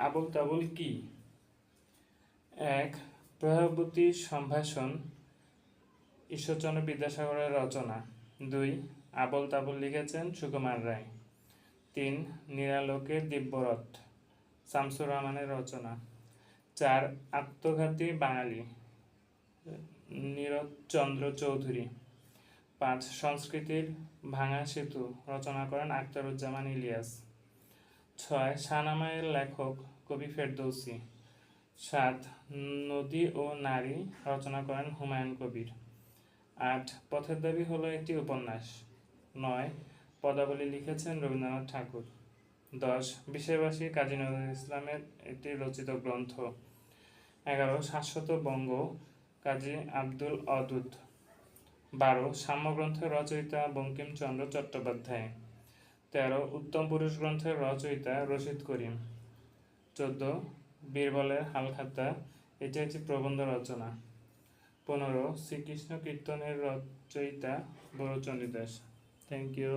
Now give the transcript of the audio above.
আবোল তাবোল কি? এক, প্রভাবতী সম্ভাষণ, ঈশ্বরচন্দ্র বিদ্যাসাগরের রচনা। 2, আবোল তাবোল লিখেছেন সুকুমার রায়। 3, নিরালোকের দিব্যরথ, শামসুর রহমানের রচনা। 4, আত্মঘাতী বাঙালি, নীরদচন্দ্র চৌধুরী। 5, সংস্কৃতির ভাঙা সেতু, রচনা করেন আখতারুজ্জামান ইলিয়াস। 6, শাহনামায়ের লেখক কবি ফেরদৌসী। 7, নদী ও নারী, রচনা করেন হুমায়ুন কবির। 8, পথের দাবি হলো একটি উপন্যাস। 9, পদাবলী লিখেছেন রবীন্দ্রনাথ ঠাকুর। 10, বিষয়বাসী কাজী নজরুল ইসলামের একটি রচিত গ্রন্থ। 11, শাশ্বত বঙ্গ, কাজী আব্দুল অদুদ। 12, সাম্যগ্রন্থের রচয়িতা বঙ্কিমচন্দ্র চট্টোপাধ্যায়। 13, উত্তম পুরুষ গ্রন্থের রচয়িতা রশিদ করিম। 14, বীরবলের হালখাতা, এটি একটি প্রবন্ধ রচনা। 15, শ্রীকৃষ্ণ কীর্তনের রচয়িতা বড়ুচণ্ডী দাস। Thank you.